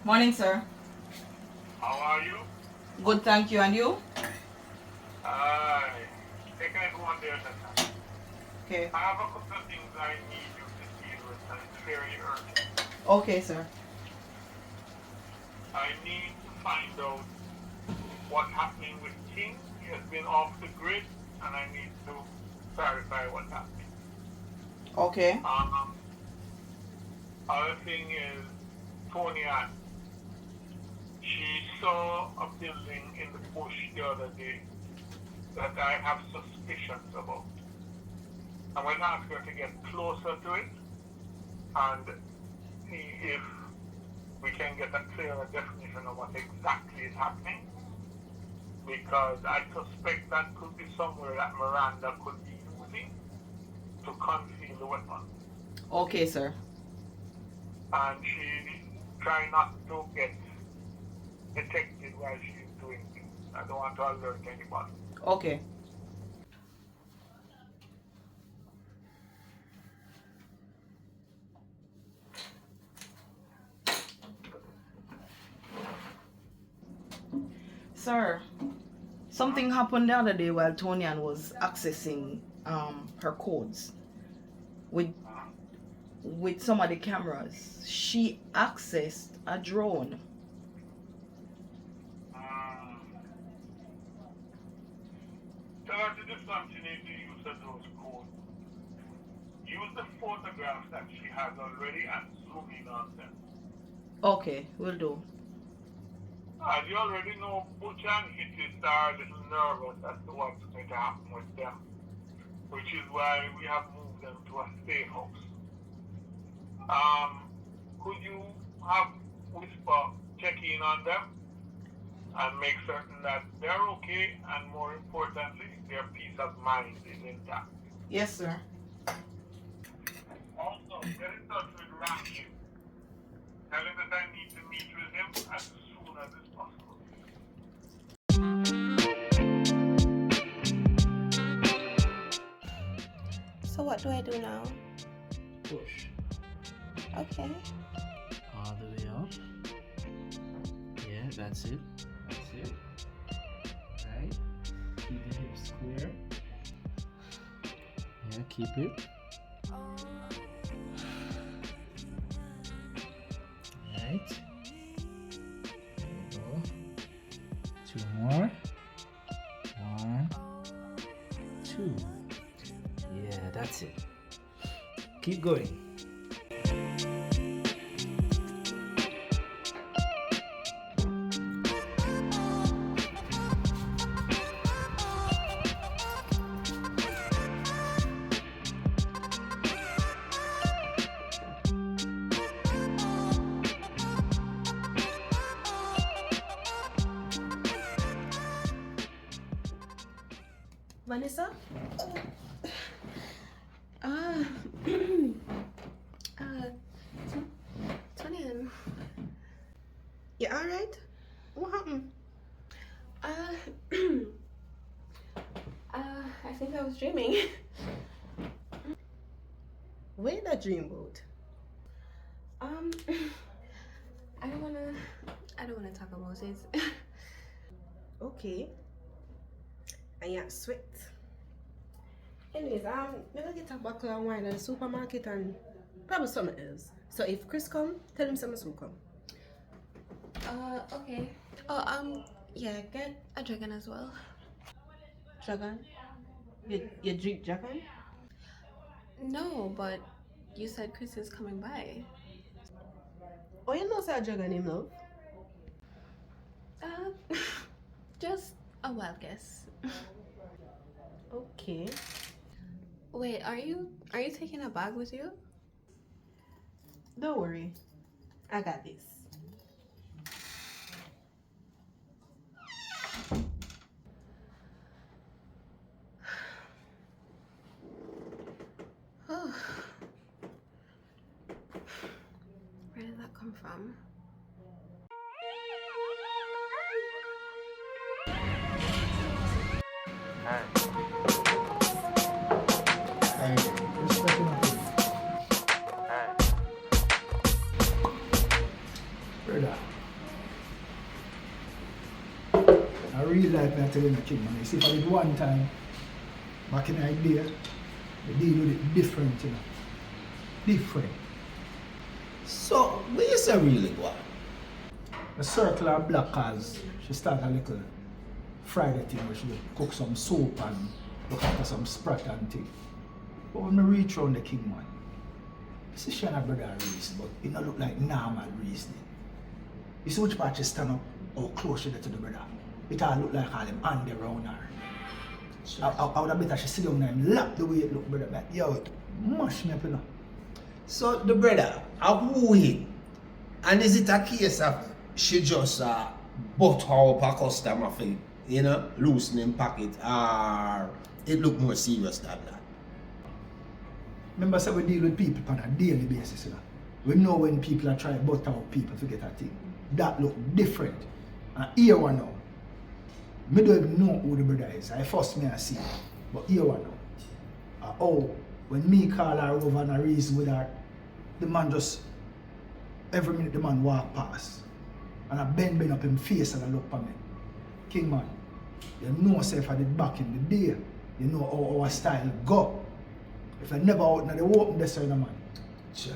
Morning, sir. How are you? Good, thank you. And you? Taking it one day at a time. Okay. I have a couple of things I need you to deal with, and it's very urgent. Okay, sir. I need to find out what's happening with King. He has been off the grid, and I need to clarify what's happening. Okay. Other thing is Toniann. She saw a building in the bush the other day that I have suspicions about. I'm going to ask her to get closer to it and see if we can get a clearer definition of what exactly is happening, because I suspect that could be somewhere that Miranda could be using to conceal the weapon. Okay, sir. And she try not to get detected while she's doing things. I don't want to alert anybody. Okay. Sir, something happened the other day while Toniann was accessing her codes with some of the cameras. She accessed a drone. Tell her to discontinue the use of those codes. Use the photographs that she has already and zoom in on them. Okay, will do. As you already know, Butch and Hittis are a little nervous as to what's going to happen with them, which is why we have moved them to a safe house. Could you have Whisper check in on them and make certain that they're okay, and more importantly, their peace of mind is intact? Yes, sir. Also, get in touch with Rankin. Tell him that I need to meet with him as soon as it's possible. So what do I do now? Push Okay. all the way up. Yeah, that's it. That's it. Right. Keep the hips square. Yeah, keep it. Right. There we go. 2 more. 1, 2. Yeah, that's it. Keep going. Vanessa? Toniann. You alright? What happened? I think I was dreaming. Where that dream about? I don't wanna talk about it. Okay. And you sweat. Anyways, we gonna get a bottle of wine at the supermarket and probably something else. So if Chris come, tell him something soon come. Okay. Oh, yeah, get a dragon as well. Dragon? You drink dragon? No, but you said Chris is coming by. Oh, you know say a dragon him love? Just a wild guess. Okay. Wait, are you taking a bag with you? Don't worry. I got this. Oh. Where did that come from? Brother, really like me I tell you, King, man. You see, if I did one time, back in the idea, the deal with it different, you know. Different. So, where you say really go on? The circle of black cause she start a little Friday thing where she cook some soup and look after some sprat and thing. But when I reach around the King, man, this is Shana brother reason, but it don't look like normal reasoning. You see which part she stand up or close she get to the brother. It all look like all them hand around her. I would have better she sit down there and lap the way it look, brother. Like, yo, it mash me up, you know. So, the brother, who him? And is it a case of she just butt her up a customer for, you know, loosening pocket, or it look more serious than that? Remember, say we deal with people on a daily basis, you know. We know when people are trying to butt out people to get a thing. That look different. And here one now. Me don't even know who the brother is. I first me I see. But here one now. When me call her over and I reason with her, the man just, every minute the man walk past. And I bend up him face and I look at me. King man, you know say if I did back in the day, you know how our style go. If I never out now, they open this side, man. Cha.